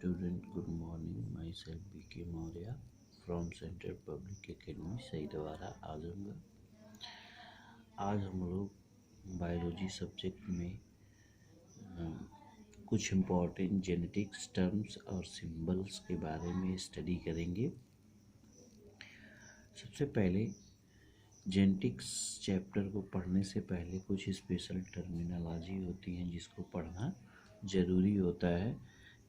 Student, good morning. Myself B.K. Maurya from Central Public Academy सईदवारा Azamgarh. आज हम लोग biology subject में कुछ इम्पोर्टेंट जेनेटिक्स टर्म्स और सिंबल्स के बारे में स्टडी करेंगे। सबसे पहले जेनेटिक्स चैप्टर को पढ़ने से पहले कुछ स्पेशल टर्मिनोलॉजी होती हैं जिसको पढ़ना ज़रूरी होता है,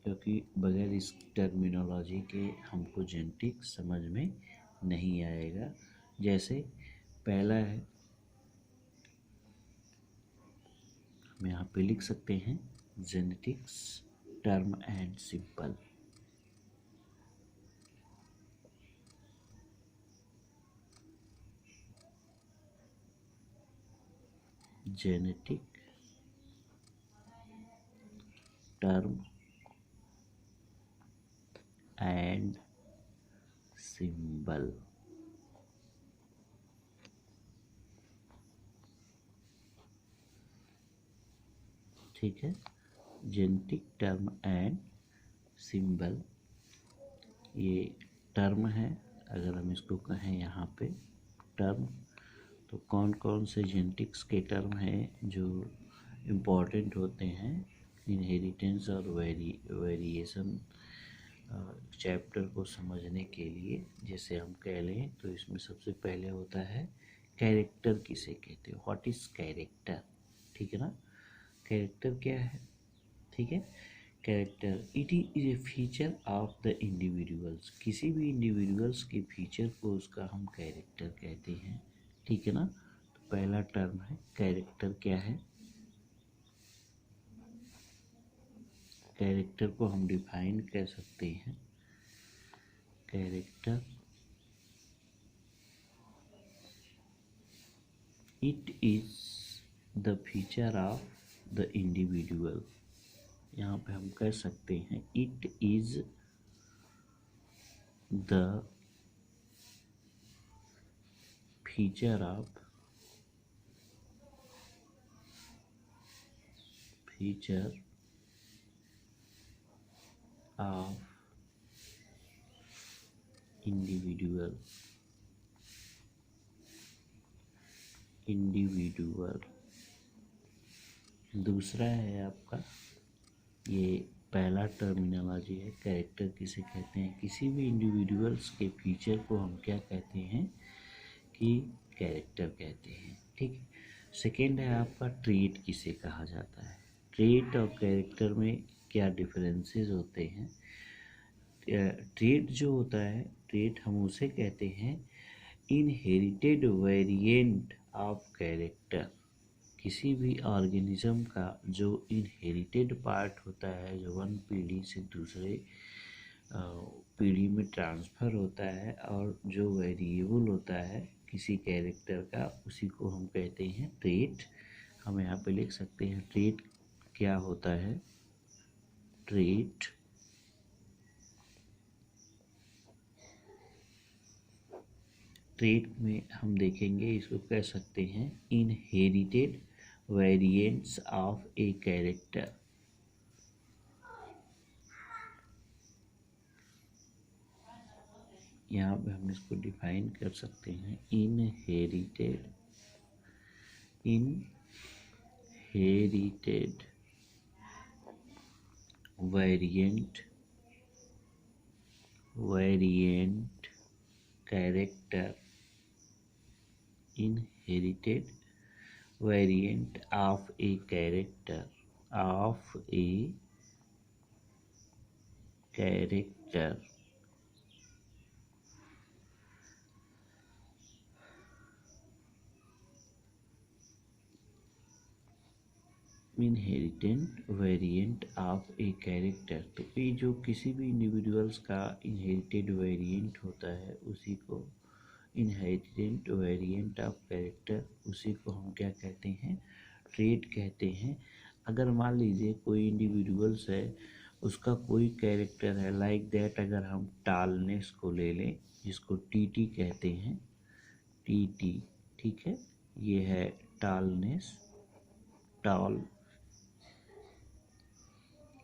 क्योंकि बगैर इस टर्मिनोलॉजी के हमको जेनेटिक्स समझ में नहीं आएगा। जैसे पहला है, हम यहाँ पे लिख सकते हैं genetics term and symbol. Genetic term and symbol. ठीक है, जेनेटिक टर्म एंड सिंबल ये टर्म है। अगर हम इसको कहें यहाँ पे टर्म, तो कौन कौन से जेनेटिक्स के टर्म हैं जो इम्पोर्टेंट होते हैं इनहेरिटेंस और वेरिएशन चैप्टर को समझने के लिए। जैसे हम कह लें तो इसमें सबसे पहले होता है कैरेक्टर। किसे कहते हैं? What is character? ठीक है ना, कैरेक्टर क्या है? ठीक है, character it is a feature of the individuals. किसी भी इंडिविजुअल्स के फीचर को उसका हम कैरेक्टर कहते हैं। ठीक है ना, तो पहला टर्म है कैरेक्टर। क्या है कैरेक्टर? को हम डिफाइन कर सकते हैं। Character it is the feature of the individual. यहाँ पे हम कह सकते हैं it is the feature of individual. दूसरा है आपका, ये पहला टर्मिनोलॉजी है कैरेक्टर किसे कहते हैं। किसी भी इंडिविजुअल्स के फीचर को हम क्या कहते हैं कि कैरेक्टर कहते हैं। ठीक है, सेकेंड है आपका ट्रेट किसे कहा जाता है। ट्रेट और कैरेक्टर में क्या डिफरेंसेस होते हैं? ट्रेट जो होता है, ट्रेट हम उसे कहते हैं इनहेरिटेड वेरिएंट ऑफ कैरेक्टर। किसी भी ऑर्गेनिज्म का जो इनहेरिटेड पार्ट होता है, जो वन पीढ़ी से दूसरे पीढ़ी में ट्रांसफ़र होता है, और जो वेरिएबल होता है किसी कैरेक्टर का, उसी को हम कहते हैं ट्रेट। हम यहाँ पे लिख सकते हैं ट्रेट क्या होता है। ट्रेट में हम देखेंगे, इसको कह सकते हैं inherited variants of a character. यहाँ पे हम इसको डिफाइन कर सकते हैं inherited variant character. Inherited variant of a character inherited variant of a character. तो ये जो किसी भी इंडिविजुअल्स का इनहेरिटेड वेरिएंट होता है, उसी को इनहेरिटेड वेरिएंट ऑफ कैरेक्टर, उसी को हम क्या कहते हैं? ट्रेट कहते हैं। अगर मान लीजिए कोई इंडिविजुअल्स है, उसका कोई कैरेक्टर है, लाइक दैट अगर हम टालनेस को ले लें, जिसको टीटी कहते हैं, टीटी। ठीक है, ये है टालनेस, टॉल,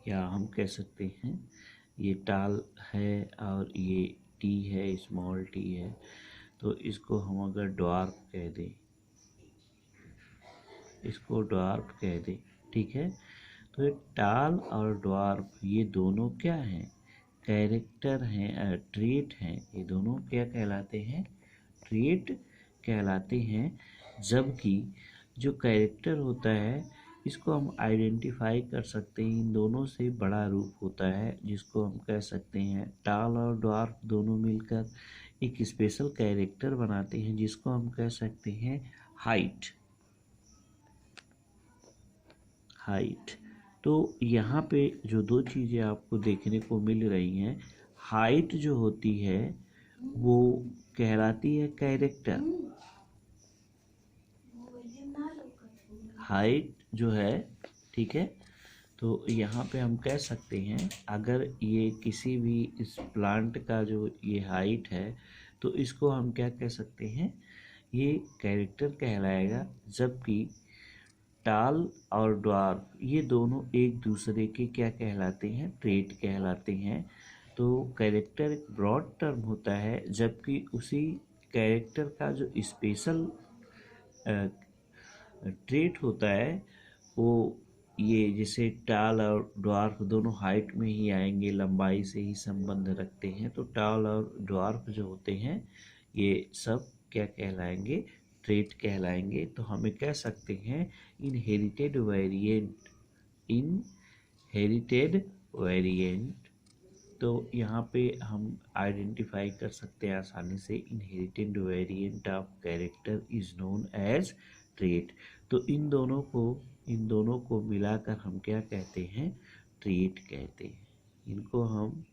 या हम कह सकते हैं ये टाल है और ये टी है, स्मॉल टी है, तो इसको हम अगर ड्वार्फ कह दें, इसको ड्वार्फ कह दें, ठीक है। तो ये टाल और ड्वार्फ ये दोनों क्या हैं, कैरेक्टर हैं, ट्रेट हैं। ये दोनों क्या कहलाते हैं, ट्रेट कहलाते हैं। जबकि जो कैरेक्टर होता है इसको हम आइडेंटिफाई कर सकते हैं, इन दोनों से बड़ा रूप होता है जिसको हम कह सकते हैं टाल और ड्वार्फ दोनों मिलकर एक स्पेशल कैरेक्टर बनाते हैं जिसको हम कह सकते हैं हाइट। हाइट, तो यहाँ पे जो दो चीज़ें आपको देखने को मिल रही हैं, हाइट जो होती है वो कहलाती है कैरेक्टर। हाइट जो है, ठीक है, तो यहाँ पे हम कह सकते हैं अगर ये किसी भी इस प्लांट का जो ये हाइट है तो इसको हम क्या कह सकते हैं, ये कैरेक्टर कहलाएगा। जबकि टाल और ड्वार्फ ये दोनों एक दूसरे के क्या कहलाते हैं, ट्रेट कहलाते हैं। तो कैरेक्टर एक ब्रॉड टर्म होता है, जबकि उसी कैरेक्टर का जो स्पेशल ट्रेट होता है वो ये, जैसे टाल और ड्वार्फ दोनों हाइट में ही आएंगे, लंबाई से ही संबंध रखते हैं, तो टाल और ड्वार्फ जो होते हैं ये सब क्या कहलाएंगे, ट्रेट कहलाएंगे। तो हमें कह सकते हैं इनहेरिटेड वेरिएंट, इनहेरिटेड वेरिएंट। तो यहाँ पे हम आइडेंटिफाई कर सकते हैं आसानी से, inherited variant of character is known as trait. तो इन दोनों को मिलाकर हम क्या कहते हैं, ट्रेट कहते हैं। इनको हम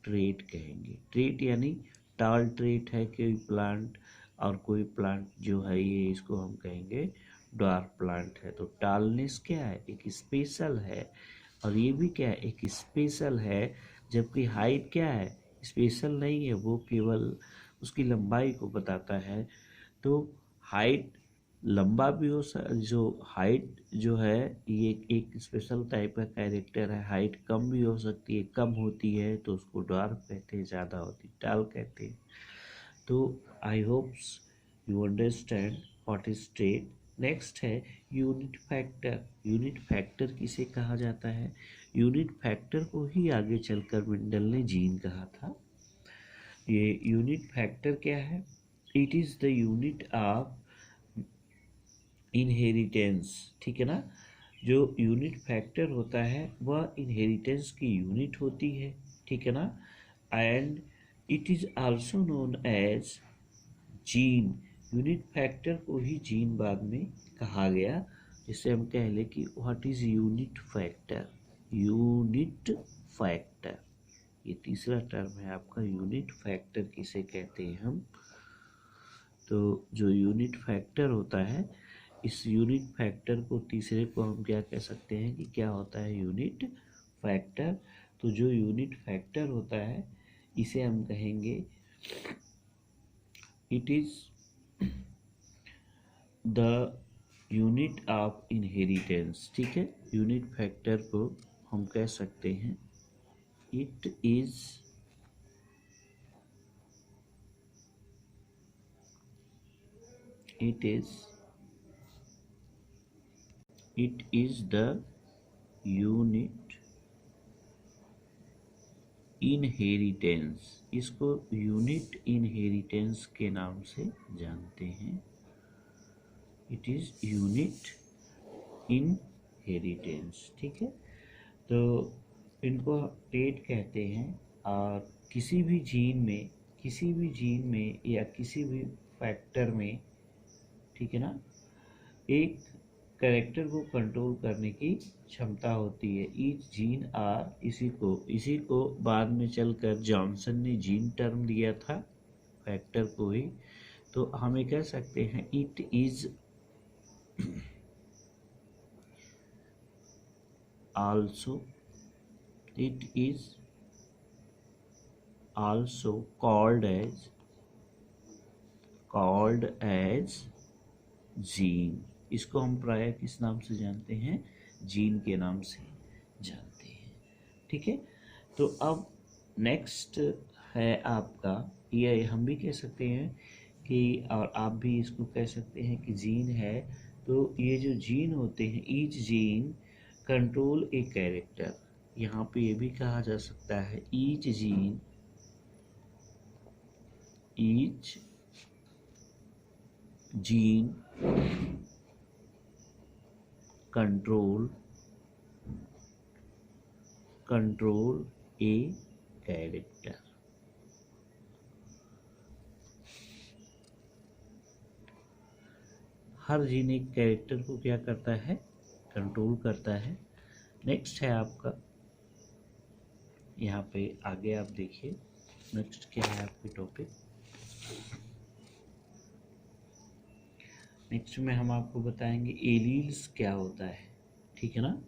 ट्रेट कहेंगे। ट्रेट यानी टाल ट्रेट है कोई प्लांट, और कोई प्लांट जो है ये इसको हम कहेंगे ड्वार्फ प्लांट है। तो टालनेस क्या है, एक स्पेशल है, और ये भी क्या है, एक स्पेशल है। जबकि हाइट क्या है, स्पेशल नहीं है, वो केवल उसकी लंबाई को बताता है। तो हाइट लंबा भी जो हाइट जो है ये एक स्पेशल टाइप का कैरेक्टर है। हाइट कम भी हो सकती है, कम होती है तो उसको ड्वार्फ कहते हैं, ज़्यादा होती टाल कहते हैं। तो आई hopes you understand what is trait. Next है यूनिट फैक्टर। यूनिट फैक्टर किसे कहा जाता है, यूनिट फैक्टर को ही आगे चलकर मेंडल ने जीन कहा था। ये यूनिट फैक्टर क्या है, it is the unit of inheritance, ठीक है ना। जो यूनिट फैक्टर होता है वह इनहेरिटेंस की यूनिट होती है, ठीक है ना। And it is also known as gene. Unit factor को ही जीन बाद में कहा गया, जिससे हम कह लें कि what is unit factor. Unit factor ये तीसरा टर्म है आपका, यूनिट फैक्टर किसे कहते हैं हम। तो जो यूनिट फैक्टर होता है, इस यूनिट फैक्टर को तीसरे को हम क्या कह सकते हैं कि क्या होता है, यूनिट फैक्टर। तो जो यूनिट फैक्टर होता है इसे हम कहेंगे it is the unit of inheritance, ठीक है। यूनिट फैक्टर को हम कह सकते हैं it is the unit inheritance. इसको यूनिट इनहेरिटेंस के नाम से जानते हैं। इट इज यूनिट इनहेरिटेंस, ठीक है। तो इनको ट्रेट कहते हैं। और किसी भी जीन में या किसी भी फैक्टर में, ठीक है ना, एक कैरेक्टर को कंट्रोल करने की क्षमता होती है। ईच जीन आर, इसी को बाद में चलकर जॉनसन ने जीन टर्म दिया था फैक्टर को ही। तो हमें कह सकते हैं it is also called as gene. इसको हम प्राय किस नाम से जानते हैं, जीन के नाम से जानते हैं, ठीक है। तो अब नेक्स्ट है आपका, ये हम भी कह सकते हैं कि, और आप भी इसको कह सकते हैं कि जीन है। तो ये जो जीन होते हैं, each gene control a character, यहाँ पे ये भी कहा जा सकता है each gene, each gene control a character. Her gene एक कैरेक्टर को क्या करता है, कंट्रोल करता है। नेक्स्ट है आपका, यहाँ पे आगे आप देखिए नेक्स्ट क्या है आपके टॉपिक। नेक्स्ट में हम आपको बताएंगे एलील्स क्या होता है, ठीक है ना।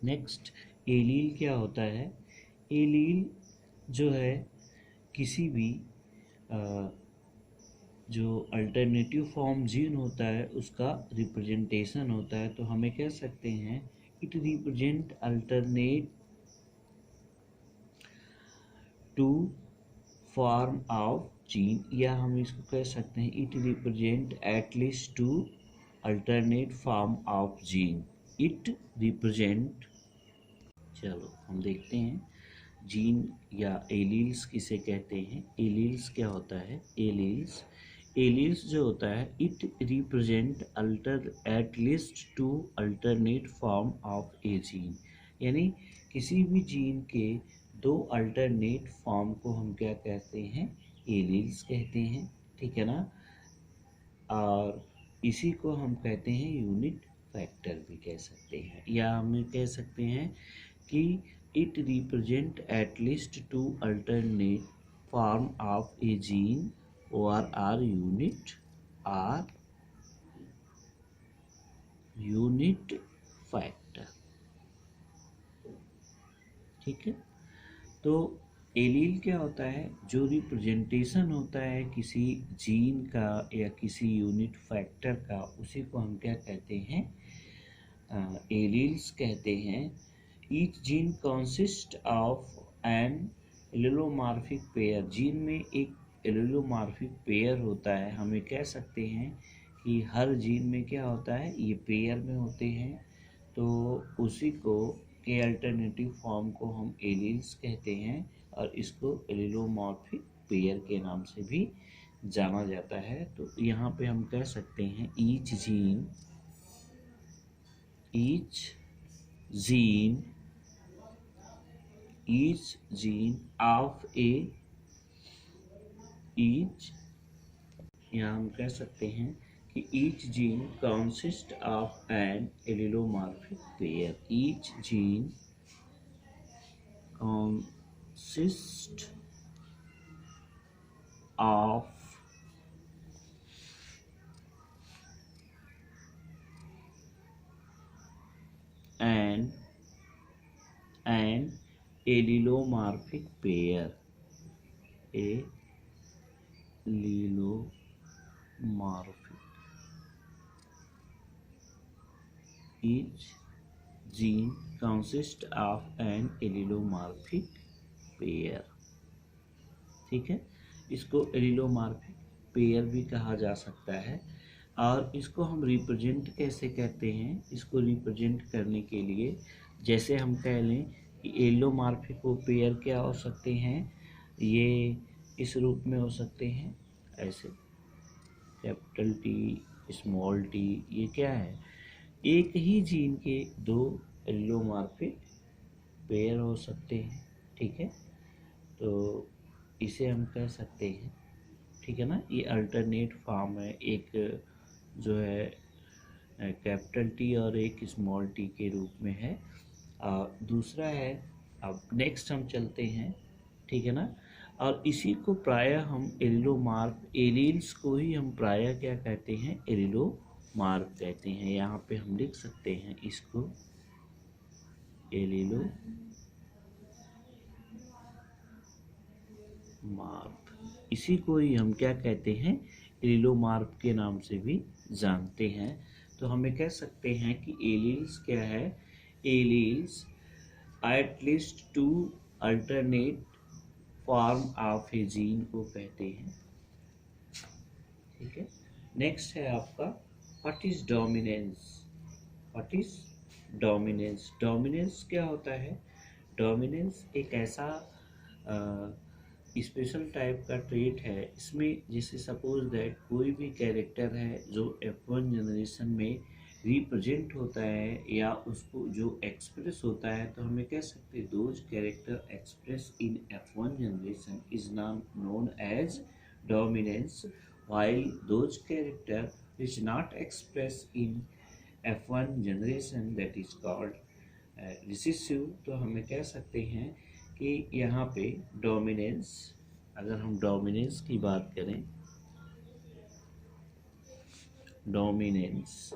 नेक्स्ट एलील क्या होता है। एलील जो है किसी भी जो अल्टरनेटिव फॉर्म जीन होता है उसका रिप्रेजेंटेशन होता है। तो हमें कह सकते हैं it represent alternate two form of gene, या हम इसको कह सकते हैं it represent at least two alternate form of gene. It represent, चलो हम देखते हैं जीन या एलील्स किसे कहते हैं। एलील्स क्या होता है। एलील्स जो होता है it represent at least two alternate form of a gene, यानी किसी भी जीन के दो अल्टरनेट फॉर्म को हम क्या कहते हैं, एलील्स कहते हैं, ठीक है ना। और इसी को हम कहते हैं यूनिट फैक्टर भी कह सकते हैं, या हम कह सकते हैं कि it represent at least two alternate form of a gene और आर यूनिट फैक्टर, ठीक है। तो एलील क्या होता है, जो रिप्रेजेंटेशन होता है किसी जीन का या किसी यूनिट फैक्टर का, उसी को हम क्या कहते हैं, एलील्स कहते हैं। Each gene consist of an allelomorphic pair, gene में एक एलिलोमॉर्फिक पेयर होता है। हमें कह सकते हैं कि हर जीन में क्या होता है, ये पेयर में होते हैं। तो उसी को के अल्टरनेटिव फॉर्म को हम एलील्स कहते हैं, और इसको एलिलोमॉर्फिक पेयर के नाम से भी जाना जाता है। तो यहाँ पे हम कह सकते हैं ईच जीन ऑफ ए, यहाँ हम कह सकते हैं कि each gene consist of an allelomorphic pair. Each gene consist of an allelomorphic pair, each gene consists of an allelomorphic pair, ठीक है। इसको एलिलोमॉर्फिक पेयर भी कहा जा सकता है। और इसको हम रिप्रेजेंट कैसे कहते हैं, इसको रिप्रेजेंट करने के लिए जैसे हम कह लें कि एलिलोमॉर्फिक वो पेयर क्या हो सकते हैं, ये इस रूप में हो सकते हैं, ऐसे कैपिटल टी स्मॉल टी, ये क्या है, एक ही जीन के दो एलिलोमॉर्फिक पेयर हो सकते हैं, ठीक है। तो इसे हम कह सकते हैं, ठीक है ना। ये अल्टरनेट फॉर्म है, एक जो है कैपिटल टी और एक स्मॉल टी के रूप में है। दूसरा है, अब नेक्स्ट हम चलते हैं, ठीक है ना। और इसी को प्रायः हम एलील्स को ही हम प्रायः क्या कहते हैं, एलिलोमॉर्फ कहते हैं। यहाँ पे हम लिख सकते हैं इसको एलिलोमॉर्फ, इसी को ही हम क्या कहते हैं, एलिलोमॉर्फ के नाम से भी जानते हैं। तो हमें कह सकते हैं कि एलील्स क्या है, alleles at least two alternate form of a gene को कहते हैं। ठीक है। नेक्स्ट है आपका what is dominance. What is dominance. Dominance क्या होता है? डोमिनेंस एक ऐसा स्पेशल टाइप का ट्रेट है। इसमें जैसे सपोज दैट कोई भी कैरेक्टर है जो F1 जनरेशन में रिप्रेजेंट होता है या उसको जो एक्सप्रेस होता है, तो हमें कह सकते हैं those character express in F1 generation is known as dominance, while those character which not expressed in F1 generation that is called recessive. तो हमें कह सकते हैं कि यहाँ पे डोमिनेंस, अगर हम डोमिनेंस की बात करें, डोमिनेंस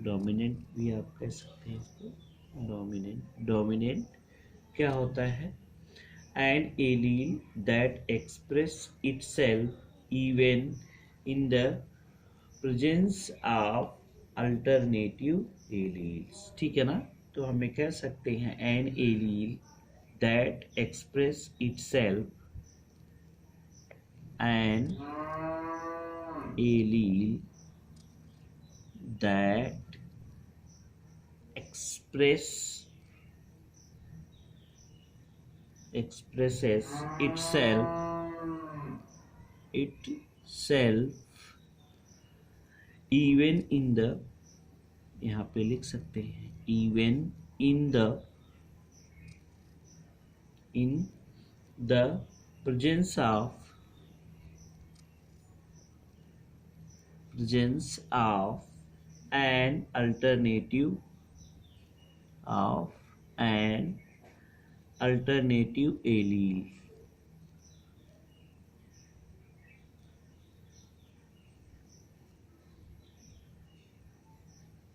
डोमिनेंट भी आप कह सकते हैं इसको। डोमिनेंट क्या होता है? An allele that express itself even in the presence of alternative alleles. ठीक है ना? तो हमें कह सकते हैं an allele that express itself, an allele that expresses itself even in the, यहाँ पे लिख सकते हैं even in the presence of an alternative allele।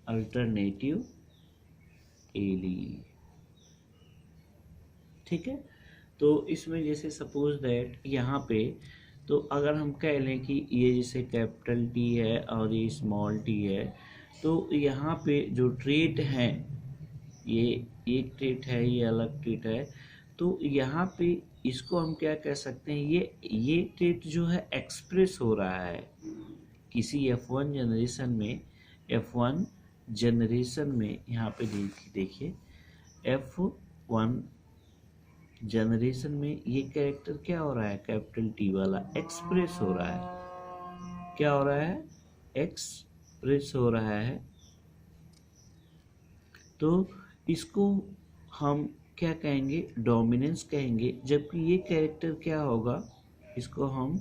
Alternative allele. ठीक है। तो इसमें जैसे सपोज दैट यहाँ पे, तो अगर हम कह लें कि ये जैसे कैपिटल टी है और ये स्मॉल टी है, तो यहाँ पे जो ट्रेट हैं, ये एक ट्रेट है, ये अलग ट्रेट है, तो यहाँ पे इसको हम क्या कह सकते हैं? ये ट्रेट जो है एक्सप्रेस हो रहा है किसी F1 जनरेशन में। F1 जनरेशन में यहाँ पे देखिए F1 जनरेशन में ये कैरेक्टर क्या हो रहा है? कैपिटल टी वाला एक्सप्रेस हो रहा है। क्या हो रहा है? एक्सप्रेस हो रहा है। तो इसको हम क्या कहेंगे? डोमिनेंस कहेंगे। जबकि ये कैरेक्टर क्या होगा? इसको हम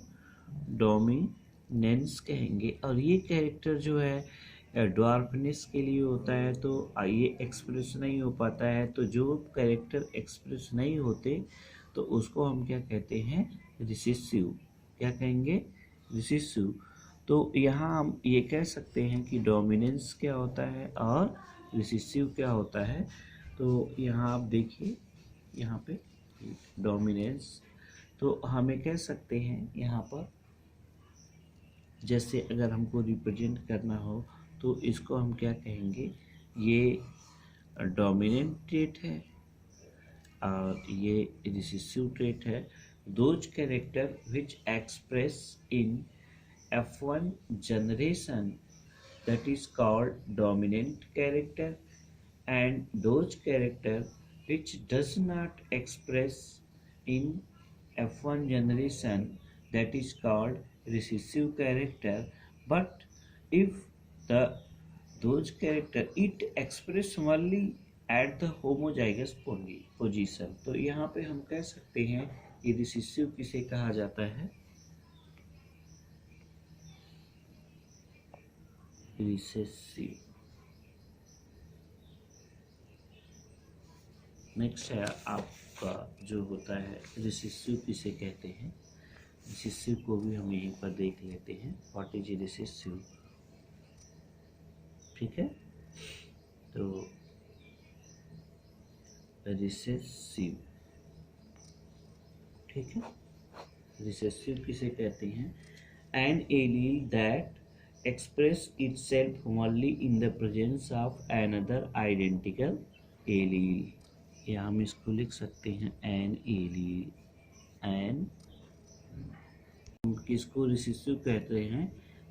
डोमिनेंस कहेंगे। और ये कैरेक्टर जो है ड्वार्फनेस के लिए होता है, तो ये एक्सप्रेस नहीं हो पाता है। तो जो कैरेक्टर एक्सप्रेस नहीं होते तो उसको हम क्या कहते हैं? रिसेसिव। क्या कहेंगे? रिसेसिव। तो यहाँ हम ये कह सकते हैं कि डोमिनेंस क्या होता है और रिसेसिव क्या होता है। तो यहाँ आप देखिए, यहाँ पे डोमिनेंस, तो हमें कह सकते हैं यहाँ पर, जैसे अगर हमको रिप्रेजेंट करना हो तो इसको हम क्या कहेंगे? ये डोमिनेंट ट्रेट है और ये रिसेसिव ट्रेट है। Those character which express in F1 generation that is called dominant character, and those character which does not express in F1 generation that is called recessive character, but if those character it express only at the homozygous position, तो यहाँ पे हम कह सकते हैं कि recessive किसे कहा जाता है? रिसेसिव। नेक्स्ट है आपका जो होता है रिसेसिव किसे कहते हैं? रिसेसिव को भी हम यहीं पर देख लेते हैं। What is recessive? ठीक है। तो रिसेसिव, ठीक है, रिसेसिव किसे कहते हैं? an allele that express itself only in the presence of another identical allele। या हम इसको लिख सकते हैं an allele, an किसको रिसेसिव कहते हैं,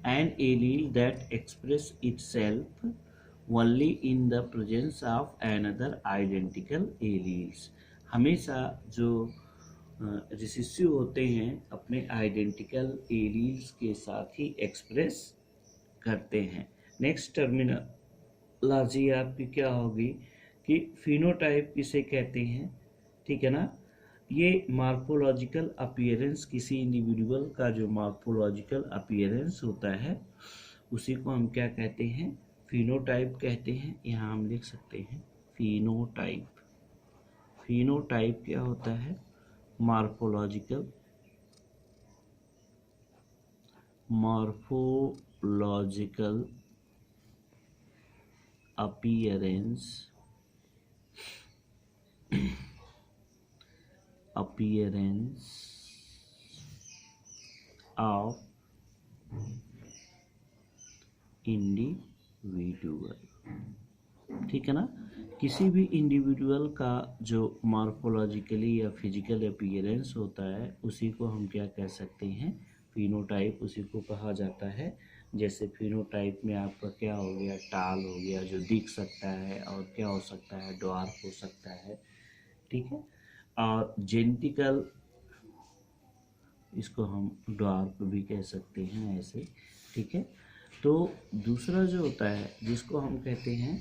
an allele that express itself only in the presence of another identical alleles। हमेशा जो रिसेसिव होते हैं अपने आइडेंटिकल एलील्स के साथ ही एक्सप्रेस करते हैं। नेक्स्ट टर्मिनोलॉजी आपकी क्या होगी कि फिनोटाइप किसे कहते हैं, ठीक है ना। ये मार्फोलॉजिकल अपीयरेंस, किसी इंडिविजुअल का जो मार्फोलॉजिकल अपीयरेंस होता है उसी को हम क्या कहते हैं, फिनोटाइप कहते हैं। यहाँ हम लिख सकते हैं फिनोटाइप। फिनोटाइप क्या होता है, मार्फोलॉजिकल अपीयरेंस ऑफ इंडिविजुअल, ठीक है ना। किसी भी इंडिविजुअल का जो मार्फोलॉजिकली या फिजिकल अपीयरेंस होता है उसी को हम क्या कह सकते हैं, फिनोटाइप उसी को कहा जाता है। जैसे फिनोटाइप में आपका क्या हो गया, टाल हो गया जो दिख सकता है, और क्या हो सकता है, ड्वार्फ हो सकता है, ठीक है। और जेनेटिकल, इसको हम ड्वार्फ भी कह सकते हैं ऐसे, ठीक है। तो दूसरा जो होता है जिसको हम कहते हैं,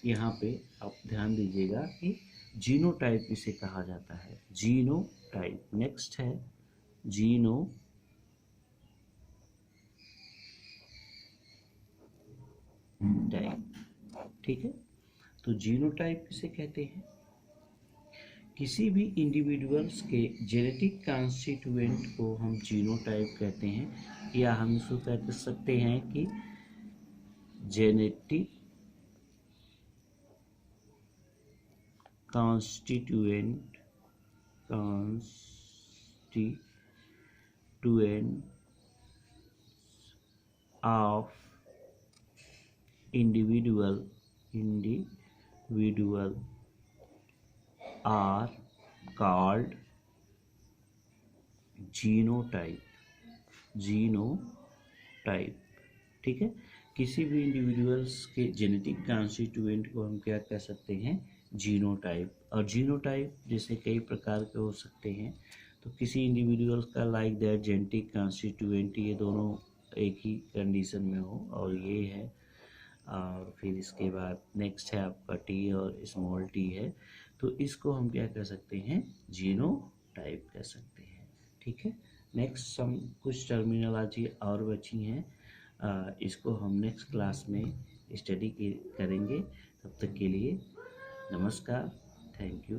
यहाँ पे आप ध्यान दीजिएगा कि जीनोटाइप इसे कहा जाता है, जीनोटाइप। नेक्स्ट है जीनोटाइप, ठीक है। तो जीनोटाइप किसे कहते हैं, किसी भी इंडिविजुअल्स के जेनेटिक कॉन्स्टिट्यूएंट को हम जीनोटाइप कहते हैं, या हम इसको कह सकते हैं कि genetic constituent of individual are called genotype, ठीक है। किसी भी इंडिविजुअल्स के जेनेटिक कॉन्स्टिट्यूएंट को हम क्या कह सकते हैं, जीनोटाइप। और जीनोटाइप जैसे कई प्रकार के हो सकते हैं, तो किसी इंडिविजुअल्स का लाइक दैट जेनेटिक कॉन्स्टिट्यूएंट ये दोनों एक ही कंडीशन में हो, और ये है। और फिर इसके बाद नेक्स्ट है आपका टी और स्मॉल टी है, तो इसको हम क्या कह सकते हैं, जीनोटाइप कह सकते हैं, ठीक है। नेक्स्ट हम कुछ टर्मिनोलॉजी और बची हैं, इसको हम नेक्स्ट क्लास में स्टडी करेंगे। तब तक के लिए नमस्कार, थैंक यू।